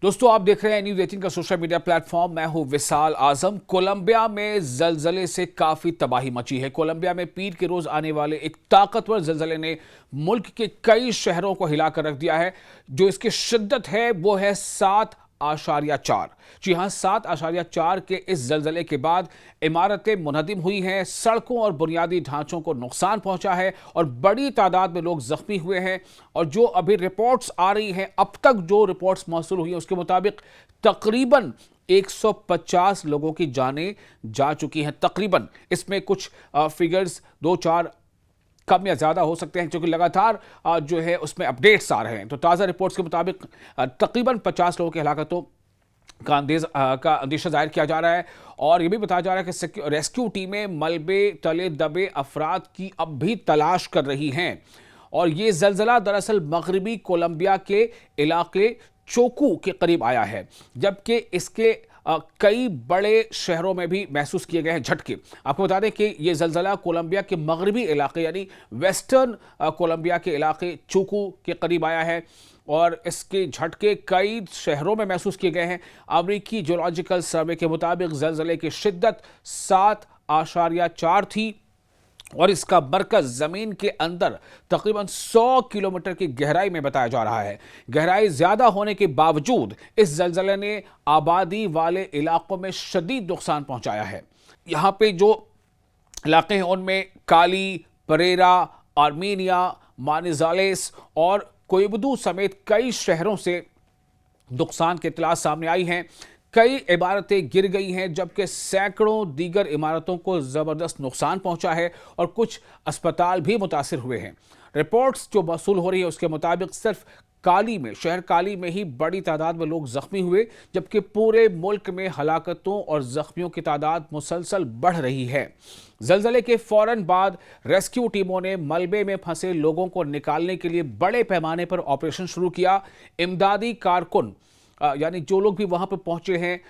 दोस्तों, आप देख रहे हैं न्यूज़ 18 का सोशल मीडिया प्लेटफॉर्म। मैं हूं विशाल आजम। कोलंबिया में जलजले से काफी तबाही मची है। कोलंबिया में पीर के रोज आने वाले एक ताकतवर जलजले ने मुल्क के कई शहरों को हिलाकर रख दिया है। जो इसकी शिद्दत है वो है 7.4। जी हां, 7.4 के इस जलजले के बाद इमारतें मुनहदिम हुई हैं, सड़कों और बुनियादी ढांचों को नुकसान पहुंचा है और बड़ी तादाद में लोग जख्मी हुए हैं। और जो अभी रिपोर्ट्स आ रही हैं, अब तक जो रिपोर्ट्स मौसूल हुई हैं उसके मुताबिक तकरीबन 150 लोगों की जानें जा चुकी हैं। तकरीबन इसमें कुछ फिगर्स 2-4 कम या ज़्यादा हो सकते हैं, क्योंकि लगातार जो है उसमें अपडेट्स आ रहे हैं। तो ताज़ा रिपोर्ट्स के मुताबिक तकरीबन 50 लोगों की हलाकतों का अंदेशा जाहिर किया जा रहा है। और यह भी बताया जा रहा है कि रेस्क्यू टीमें मलबे तले दबे अफराद की अब भी तलाश कर रही हैं। और ये जलजला दरअसल मगरबी कोलंबिया के इलाके चोकू के करीब आया है, जबकि इसके कई बड़े शहरों में भी महसूस किए गए हैं झटके। आपको बता दें कि ये जलजला कोलंबिया के मगरबी इलाके यानी वेस्टर्न कोलंबिया के इलाके चोकू के करीब आया है और इसके झटके कई शहरों में महसूस किए गए हैं। अमेरिकी जियोलॉजिकल सर्वे के मुताबिक जलजले की शिद्दत 7.4 थी और इसका मरकज जमीन के अंदर तकरीबन 100 किलोमीटर की गहराई में बताया जा रहा है। गहराई ज्यादा होने के बावजूद इस जलजले ने आबादी वाले इलाकों में शदीद नुकसान पहुंचाया है। यहां पे जो इलाके हैं उनमें काली, परेरा, आर्मीनिया, मानिजालेस और कोयबदू समेत कई शहरों से नुकसान की इत्तला सामने आई हैं। कई इमारतें गिर गई हैं, जबकि सैकड़ों दीगर इमारतों को ज़बरदस्त नुकसान पहुंचा है और कुछ अस्पताल भी मुतासिर हुए हैं। रिपोर्ट्स जो मौसूल हो रही है उसके मुताबिक सिर्फ शहर काली में ही बड़ी तादाद में लोग जख्मी हुए, जबकि पूरे मुल्क में हलाकतों और जख्मियों की तादाद मुसलसल बढ़ रही है। जलजले के फौरन बाद रेस्क्यू टीमों ने मलबे में फंसे लोगों को निकालने के लिए बड़े पैमाने पर ऑपरेशन शुरू किया। इमदादी कारकुन यानी जो लोग भी वहां पर पहुंचे हैं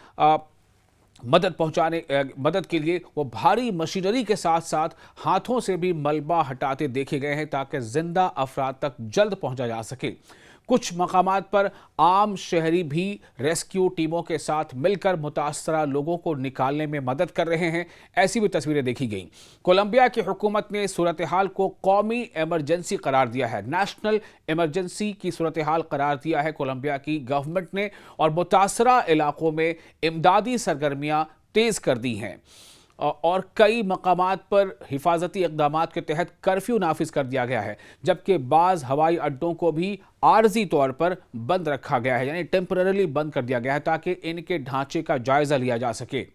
मदद के लिए, वो भारी मशीनरी के साथ साथ हाथों से भी मलबा हटाते देखे गए हैं ताकि जिंदा अफराद तक जल्द पहुंचा जा सके। कुछ मकामात पर आम शहरी भी रेस्क्यू टीमों के साथ मिलकर मुतासरा लोगों को निकालने में मदद कर रहे हैं। ऐसी भी तस्वीरें देखी गई। कोलंबिया की हुकूमत ने सूरत हाल को कौमी इमरजेंसी करार दिया है। नेशनल इमरजेंसी की सूरत हाल करार दिया है कोलंबिया की गवर्नमेंट ने और मुतासरा इलाकों में इमदादी सरगर्मियां तेज कर दी हैं और कई मकामात पर हिफाजती इक़दामात के तहत कर्फ्यू नाफिज कर दिया गया है, जबकि बाज़ हवाई अड्डों को भी आर्जी तौर पर बंद रखा गया है, यानी टेम्पररी बंद कर दिया गया है ताकि इनके ढांचे का जायजा लिया जा सके।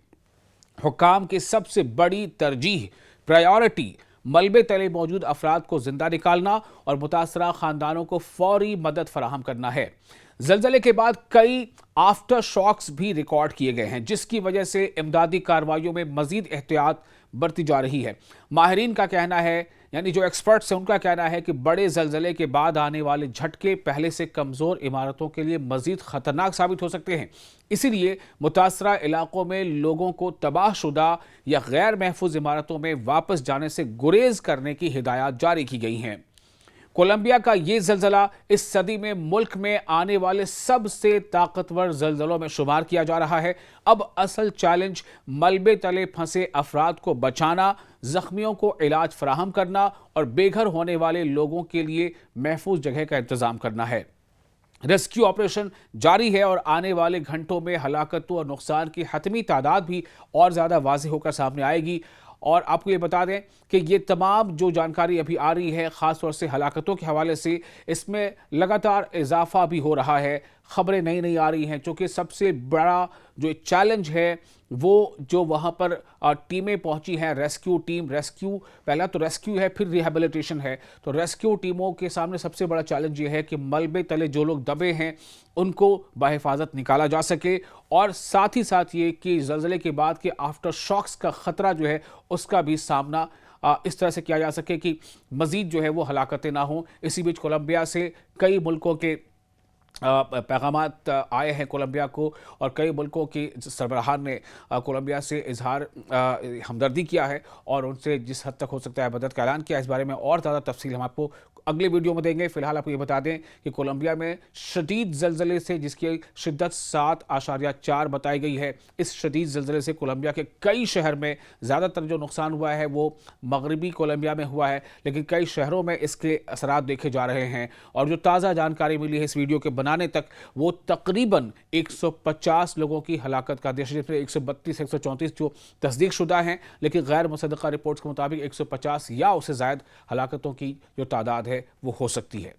हुकाम की सबसे बड़ी प्रायोरिटी मलबे तले मौजूद अफराद को जिंदा निकालना और मुतासरा खानदानों को फौरी मदद फराहम करना है। जलजले के बाद कई आफ्टर शॉक्स भी रिकॉर्ड किए गए हैं, जिसकी वजह से इमदादी कार्रवाइयों में मजीद एहतियात बरती जा रही है। माहिरीन का कहना है, यानी जो एक्सपर्ट्स हैं उनका कहना है कि बड़े जलजले के बाद आने वाले झटके पहले से कमज़ोर इमारतों के लिए मजीद ख़तरनाक साबित हो सकते हैं। इसीलिए मुतासरा इलाकों में लोगों को तबाहशुदा या गैर महफूज इमारतों में वापस जाने से गुरेज करने की हिदायत जारी की गई हैं। कोलंबिया का ये जलजला इस सदी में मुल्क में आने वाले सबसे ताकतवर जलजलों में शुमार किया जा रहा है। अब असल चैलेंज मलबे तले फंसे अफराद को बचाना, जख्मियों को इलाज फराहम करना और बेघर होने वाले लोगों के लिए महफूज जगह का इंतजाम करना है। रेस्क्यू ऑपरेशन जारी है और आने वाले घंटों में हलाकतों और नुकसान की हतमी तादाद भी और ज़्यादा वाज़ेह होकर सामने आएगी। और आपको ये बता दें कि ये तमाम जो जानकारी अभी आ रही है, ख़ास तौर से हलाकतों के हवाले से, इसमें लगातार इजाफा भी हो रहा है। ख़बरें नई आ रही हैं, चूँकि सबसे बड़ा जो चैलेंज है वो जो वहाँ पर टीमें पहुँची हैं, पहला तो रेस्क्यू है, फिर रिहेबिलिटेशन है। तो रेस्क्यू टीमों के सामने सबसे बड़ा चैलेंज ये है कि मलबे तले जो लोग दबे हैं उनको बाहिफाजत निकाला जा सके और साथ ही साथ ये कि जलजले के बाद के आफ्टर शॉक्स का ख़तरा जो है उसका भी सामना इस तरह से किया जा सके कि मज़ीद जो है वो हलाकतें ना हों। इसी बीच कोलंबिया से कई मुल्कों के पैगामात आए हैं कोलंबिया को और कई मुल्कों की सरबराहान ने कोलंबिया से इजहार हमदर्दी किया है और उनसे जिस हद तक हो सकता है मदद का ऐलान किया। इस बारे में और ज़्यादा तफसील हम आपको अगले वीडियो में देंगे। फिलहाल आपको ये बता दें कि कोलंबिया में शदीद ज़लज़ले से, जिसकी शिद्दत 7.4 बताई गई है, इस शदीद ज़लज़ले से कोलंबिया के कई शहर में ज़्यादातर जो नुकसान हुआ है वो मगरबी कोलंबिया में हुआ है, लेकिन कई शहरों में इसके असरात देखे जा रहे हैं। और जो ताज़ा जानकारी मिली है इस वीडियो के बनाने तक, वो तकरीबन 150 लोगों की हलाकत का देश, जिसमें 132 134 जो तस्दीक शुदा हैं, लेकिन गैर मुसद्दक़ा रिपोर्ट्स के मुताबिक 150 या उससे ज़ायद हलाकतों की जो तादाद है वो हो सकती है।